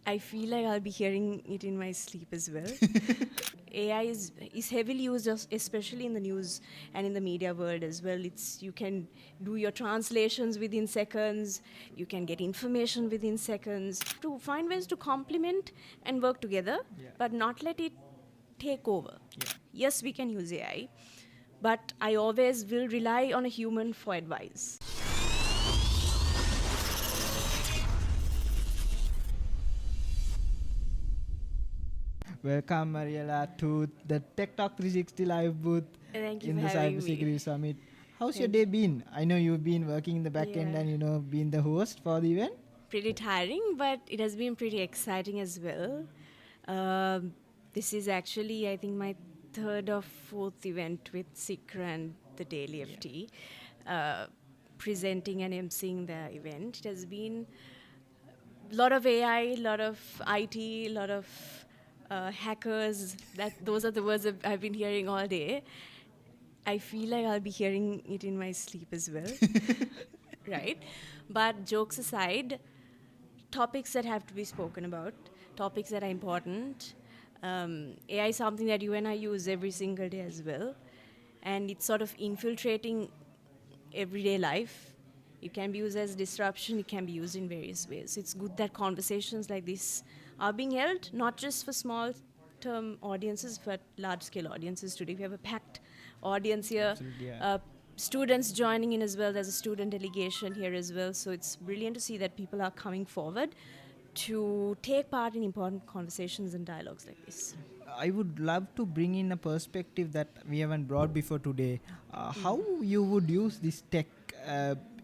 I feel like I'll be hearing it in my sleep as well. AI is heavily used, especially in the news and in the media world as well. You can do your translations within seconds. You can get information within seconds. To find ways to complement and work together, but not let it take over. Yes, we can use AI, but I always will rely on a human for advice. Welcome, Mariella, to the TechTalk360 live booth Thank you in for the having me. Cybersecurity Summit. How's your Thank day you. been? I know you've been working in the back end Yeah. and been the host for the event. Pretty tiring, but it has been pretty exciting as well. Um, this is actually, I think, my third or fourth event with Sikra and the Daily FT, uh, presenting and emceeing the event. It has been a lot of AI, a lot of IT, a lot of hackers. Those are the words that I've been hearing all day. I feel like I'll be hearing it in my sleep as well, right? But jokes aside, topics that have to be spoken about, topics that are important. AI is something that you and I use every single day as well, and it's sort of infiltrating everyday life. It can be used as disruption, it can be used in various ways. It's good that conversations like this are being held, not just for small term audiences, but large scale audiences today. We have a packed audience here. Absolutely, yeah. Students joining in as well. There's a student delegation here as well. So it's brilliant to see that people are coming forward to take part in important conversations and dialogues like this. I would love to bring in a perspective that we haven't brought before today. How you would use this tech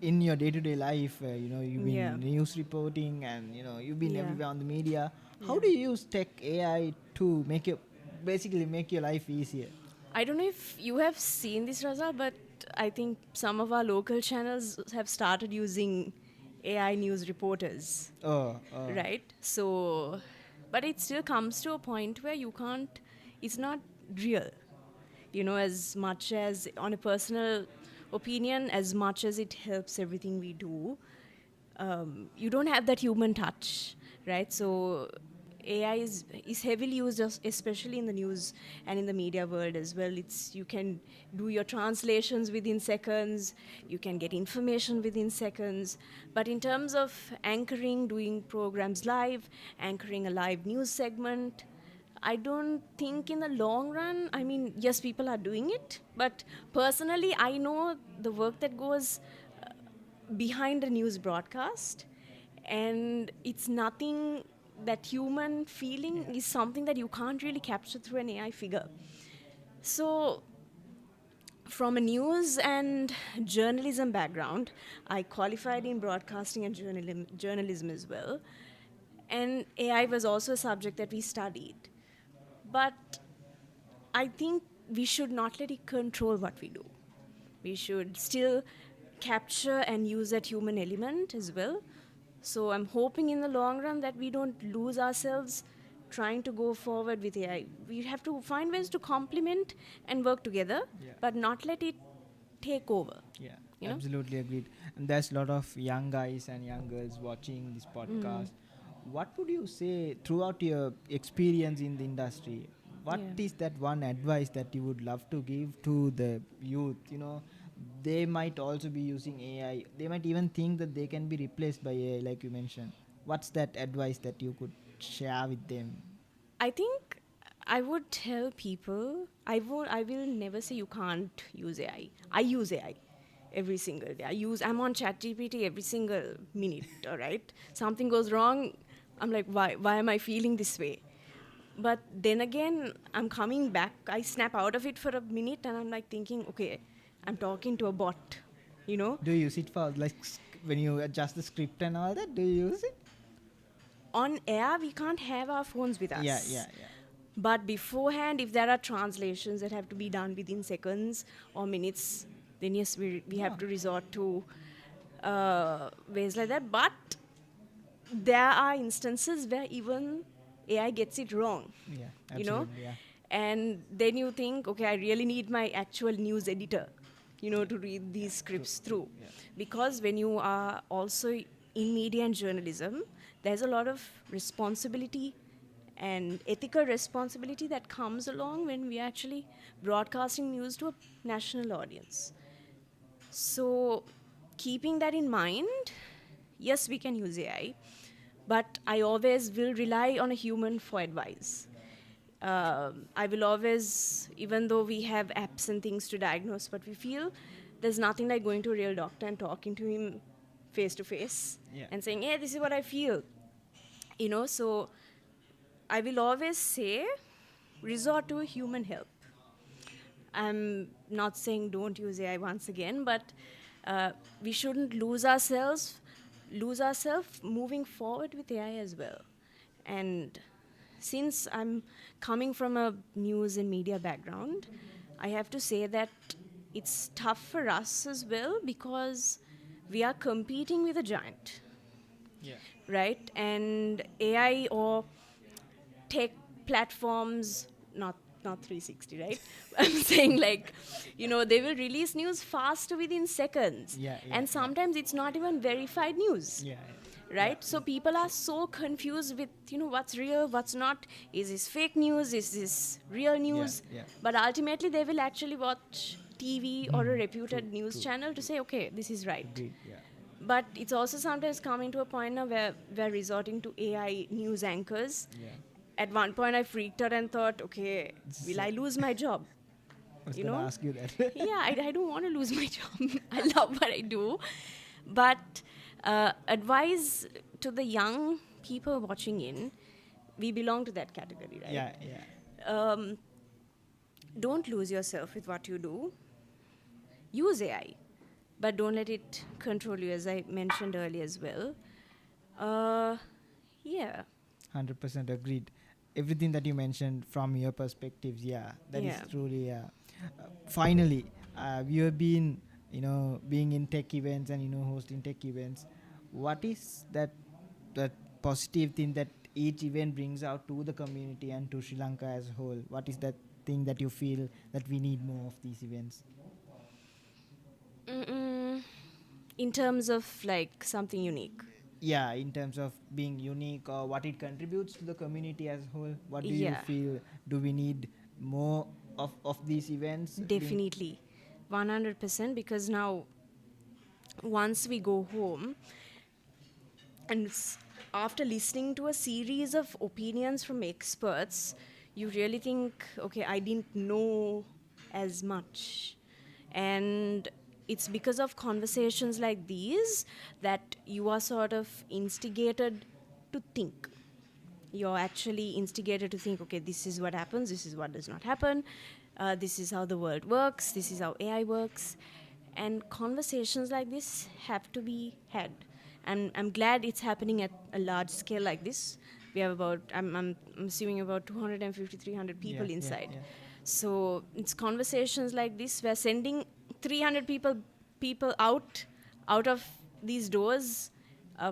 in your day-to-day life? You've been Yeah. news reporting and you've been Yeah. everywhere on the media. How Yeah. do you use tech AI to make your life easier? I don't know if you have seen this, Raza, but I think some of our local channels have started using AI news reporters, right? So, but it still comes to a point where you can't, it's not real, as much as on a personal opinion, as much as it helps everything we do. You don't have that human touch, right? So AI is heavily used, especially in the news and in the media world as well. You can do your translations within seconds, you can get information within seconds. But in terms of anchoring, doing programs live, anchoring a live news segment, I don't think in the long run, I mean, yes, people are doing it, but personally, I know the work that goes behind a news broadcast, and it's nothing. That human feeling is something that you can't really capture through an AI figure. So from a news and journalism background, I qualified in broadcasting and journalism as well, and AI was also a subject that we studied. But I think we should not let it control what we do. We should still capture and use that human element as well. So I'm hoping in the long run that we don't lose ourselves trying to go forward with AI. We have to find ways to complement and work together, but not let it take over. Yeah, You know? absolutely agreed. And there's a lot of young guys and young girls watching this podcast. What would you say throughout your experience in the industry? What Yeah. is that one advice that you would love to give to the youth? They might also be using AI. They might even think that they can be replaced by AI, like you mentioned. What's that advice that you could share with them? I think I would tell people I will never say you can't use AI. I use AI every single day. I'm on ChatGPT every single minute, all right? Something goes wrong, I'm like, why am I feeling this way? But then again, I'm coming back. I snap out of it for a minute and I'm like thinking, okay, I'm talking to a bot, you know? Do you use it for when you adjust the script and all that? Do you use it? On air, we can't have our phones with us. Yeah. But beforehand, if there are translations that have to be done within seconds or minutes, then yes, we have to resort to ways like that. But there are instances where even AI gets it wrong, Yeah, you know? absolutely. Yeah. And then you think, okay, I really need my actual news editor, to read these scripts through. Yeah. Because when you are also in media and journalism, there's a lot of responsibility and ethical responsibility that comes along when we are actually broadcasting news to a national audience. So, keeping that in mind, yes, we can use AI, but I always will rely on a human for advice. I will always, even though we have apps and things to diagnose what we feel, there's nothing like going to a real doctor and talking to him face to face and saying, hey, this is what I feel. So I will always say resort to human help. I'm not saying don't use AI once again, but we shouldn't lose ourselves moving forward with AI as well. And since I'm coming from a news and media background, I have to say that it's tough for us as well because we are competing with a giant. Yeah. Right? And AI or tech platforms, not 360, right? I'm saying they will release news faster within seconds. And sometimes it's not even verified news. Right? So people are so confused with, what's real, what's not. Is this fake news? Is this real news? But ultimately they will actually watch TV or a reputed news channel to say, okay, this is right. Agreed, yeah. But it's also sometimes coming to a point now where we're resorting to AI news anchors. At one point, I freaked out and thought, okay, will I lose my job? I was going to ask you that. Yeah, I don't want to lose my job. I love what I do. But advice to the young people watching in, we belong to that category, right? Don't lose yourself with what you do. Use AI, but don't let it control you, as I mentioned earlier as well. 100% agreed. Everything that you mentioned from your perspectives, that is truly. Finally, you have been, being in tech events and hosting tech events. What is that positive thing that each event brings out to the community and to Sri Lanka as a whole? What is that thing that you feel that we need more of these events? In terms of something unique. Yeah, in terms of being unique or what it contributes to the community as a whole. What do you feel? Do we need more of these events? Definitely. 100%, because now once we go home and after listening to a series of opinions from experts, you really think, okay, I didn't know as much. And it's because of conversations like these that you are sort of instigated to think. You're actually instigated to think, okay, this is what happens, this is what does not happen, this is how the world works, this is how AI works. And conversations like this have to be had. And I'm glad it's happening at a large scale like this. We have about, I'm assuming about 250, 300 people inside. So it's conversations like this. We're sending 300 people out of these doors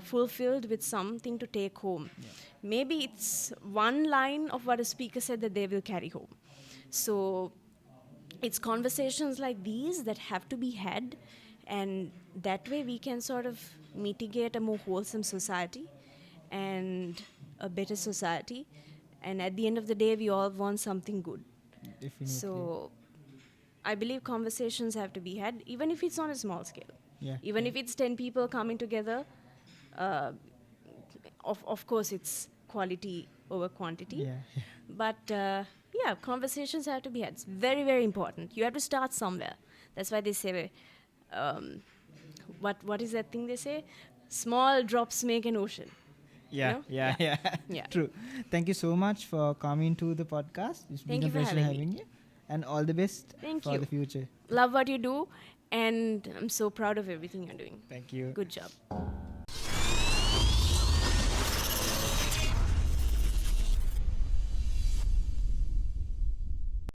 fulfilled with something to take home. Maybe it's one line of what a speaker said that they will carry home. So it's conversations like these that have to be had, and that way we can sort of mitigate a more wholesome society and a better society. And at the end of the day, we all want something good. Definitely. So I believe conversations have to be had, even if it's on a small scale. Even if it's 10 people coming together, of course it's quality over quantity. But conversations have to be had. It's very, very important. You have to start somewhere. That's why they say, what is that thing they say? Small drops make an ocean. True. Thank you so much for coming to the podcast. It's been a pleasure having you. And all the best for the future. Love what you do, and I'm so proud of everything you're doing. Thank you. Good job.